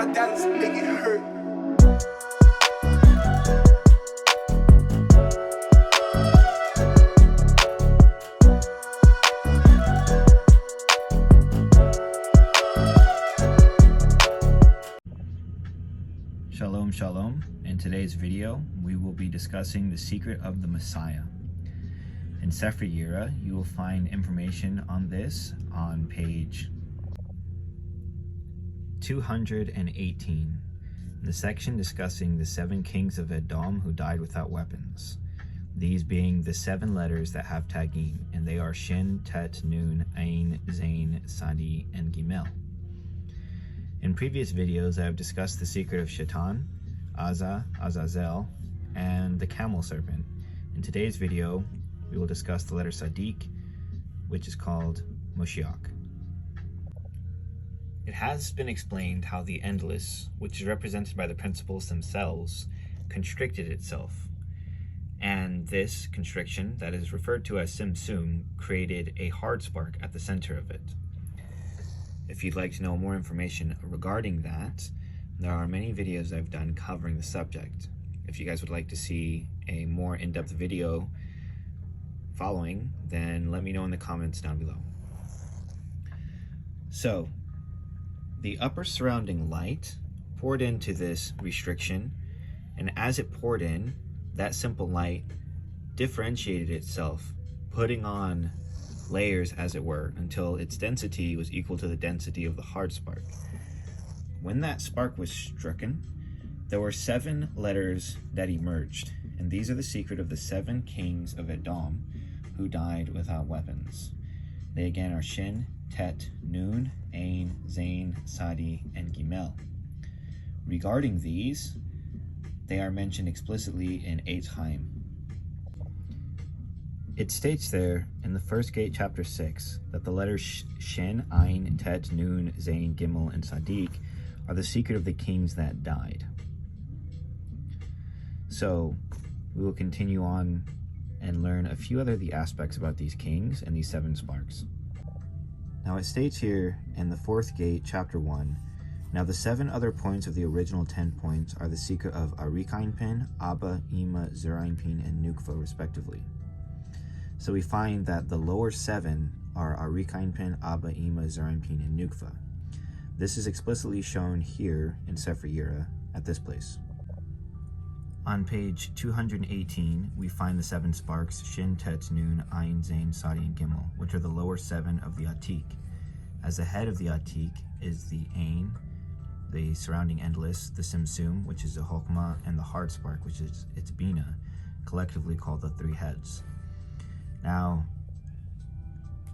my dance, make it hurt. Shalom, shalom. In today's video, we will be discussing the secret of the Messiah. In Sefer Yira, you will find information on this on page 218, in the section discussing the 7 kings of Edom who died without weapons. These being the 7 letters that have tagim, and they are Shin, Tet, Nun, Ain, Zain, Sadi, and Gimel. In previous videos, I have discussed the secret of Shaitan, Azazel, and the camel serpent. In today's video, we will discuss the letter Sadiq, which is called Moshiach. It has been explained how the endless, which is represented by the principles themselves, constricted itself. And this constriction, that is referred to as Simsum, created a hard spark at the center of it. If you'd like to know more information regarding that, there are many videos I've done covering the subject. If you guys would like to see a more in-depth video following, then let me know in the comments down below. So, the upper surrounding light poured into this restriction, and as it poured in, that simple light differentiated itself, putting on layers, as it were, until its density was equal to the density of the hard spark. When that spark was stricken, there were 7 letters that emerged, and these are the secret of the 7 kings of Edom who died without weapons. They again are Shin, Tet, Nun, Ain, Zain, Sadi, and Gimel. Regarding these, they are mentioned explicitly in Eitz Chaim. It states there in the first gate, chapter 6, that the letters Shin, Ain, Tet, Nun, Zain, Gimel, and Sadiq are the secret of the kings that died. So we will continue on and learn a few other the aspects about these kings and these 7 sparks. Now it states here in the 4th gate, chapter 1, now the 7 other points of the original 10 points are the secret of Arikain Pin, Abba, Ima, Zerain Pin, and Nukva, respectively. So we find that the lower 7 are Arikain Pin, Abba, Ima, Zerain Pin, and Nukva. This is explicitly shown here in Sefer Yira at this place. On page 218, we find the 7 sparks, Shin, Tet, Nun, Ain, Zain, Sadi, and Gimel, which are the lower 7 of the Atik. As the head of the Atik is the Ain, the surrounding endless, the Simsum, which is the Hokmah, and the hard spark, which is its Bina, collectively called the 3 heads. Now,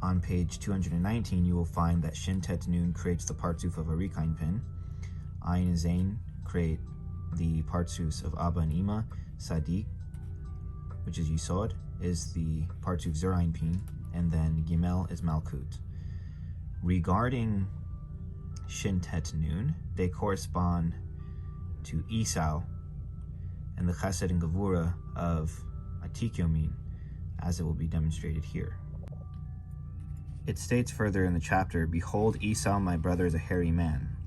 on page 219, you will find that Shin, Tet, Nun creates the Partsuf of Arikain Pin, Ain and Zain create the Partsuf of Abba and Ima, Sadiq, which is Yisod, is the Partsuf Zerain Pin, and then Gimel is Malkut. Regarding Shin, Tet, Nun, they correspond to Esau and the Chesed and Gevura of Atik Yomin, as it will be demonstrated here. It states further in the chapter, "Behold, Esau, my brother, is a hairy man.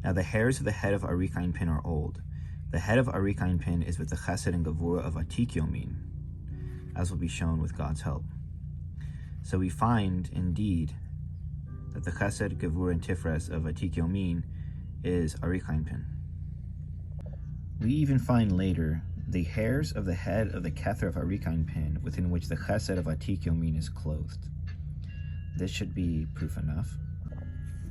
Now the hairs of the head of Arikain Pin are old. The head of Arikain Pin is with the Chesed and Gevura of Atik Yomin, as will be shown with God's help." So we find, indeed, that the Chesed, Gevura, and Tifres of Atik Yomin is Arikain Pin. We even find later the hairs of the head of the Kether of Arikain Pin, within which the Chesed of Atik Yomin is clothed. This should be proof enough.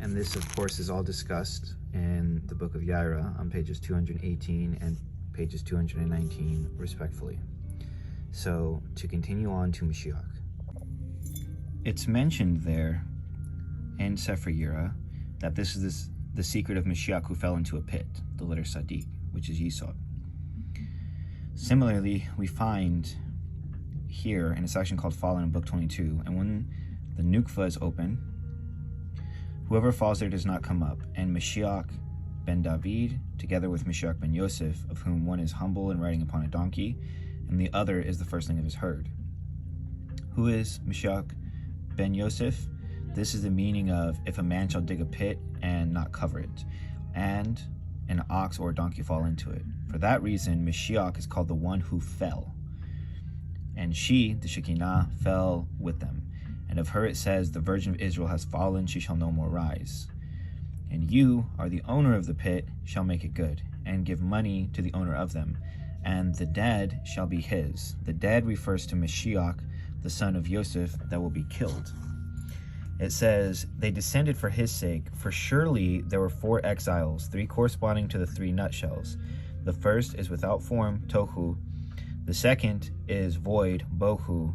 And this, of course, is all discussed in the book of Yaira on pages 218 and pages 219, respectfully. So, to continue on to Mashiach. It's mentioned there in Sefer Yira that this is the secret of Mashiach who fell into a pit, the letter Sadiq, which is Yisod. Similarly, we find here in a section called Fallen in Book 22, and when the Nukva is open, whoever falls there does not come up, and Mashiach ben David, together with Mashiach ben Yosef, of whom one is humble and riding upon a donkey, and the other is the firstling of his herd. Who is Mashiach ben Yosef? This is the meaning of, if a man shall dig a pit and not cover it. And an ox or a donkey fall into it. For that reason, Mashiach is called the one who fell. And she, the Shekinah, fell with them. And of her it says, the Virgin of Israel has fallen, she shall no more rise. And you are the owner of the pit, shall make it good, and give money to the owner of them. And the dead shall be his. The dead refers to Mashiach, the son of Yosef, that will be killed. It says, they descended for his sake, for surely there were 4 exiles, 3 corresponding to the 3 nutshells. The first is without form, tohu. The second is void, bohu.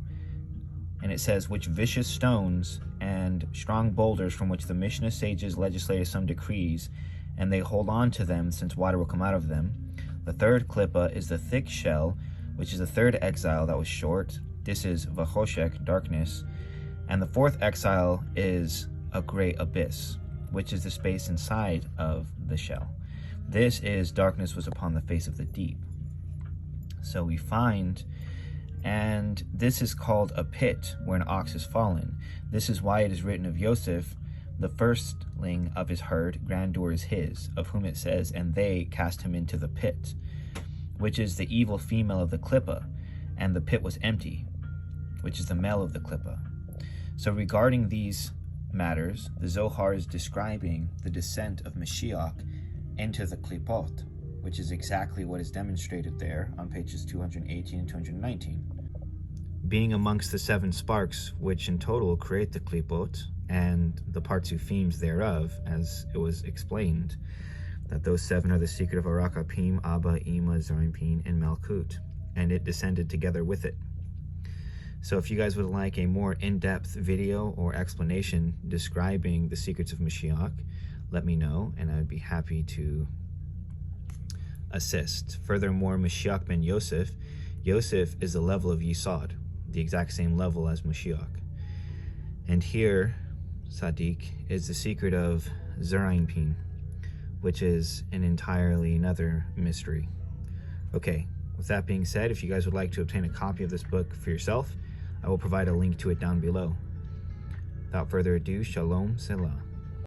And it says, which vicious stones and strong boulders from which the Mishnah sages legislated some decrees, and they hold on to them, since water will come out of them. The third klippa is the thick shell, which is the 3rd exile that was short. This is vachoshek, darkness. And the 4th exile is a great abyss, which is the space inside of the shell. This is darkness was upon the face of the deep. So we find, and this is called a pit where an ox has fallen. This is why it is written of Yosef, the firstling of his herd, grandeur is his, of whom it says, and they cast him into the pit, which is the evil female of the klippa, and the pit was empty, which is the male of the klippa. So regarding these matters, the Zohar is describing the descent of Mashiach into the klipot, which is exactly what is demonstrated there on pages 218 and 219. Being amongst the 7 sparks, which in total create the klipot, and the partsufim thereof, as it was explained, that those 7 are the secret of Arakapim, Abba, Ima, Zarimpin, and Malkut, and it descended together with it. So if you guys would like a more in-depth video or explanation describing the secrets of Mashiach, let me know, and I would be happy to assist. Furthermore, Mashiach ben Yosef, Yosef is the level of Yesod, the exact same level as Mashiach. And here, Sadiq, is the secret of Zerainpin, which is an entirely another mystery. Okay, with that being said, if you guys would like to obtain a copy of this book for yourself, I will provide a link to it down below. Without further ado, Shalom Selah.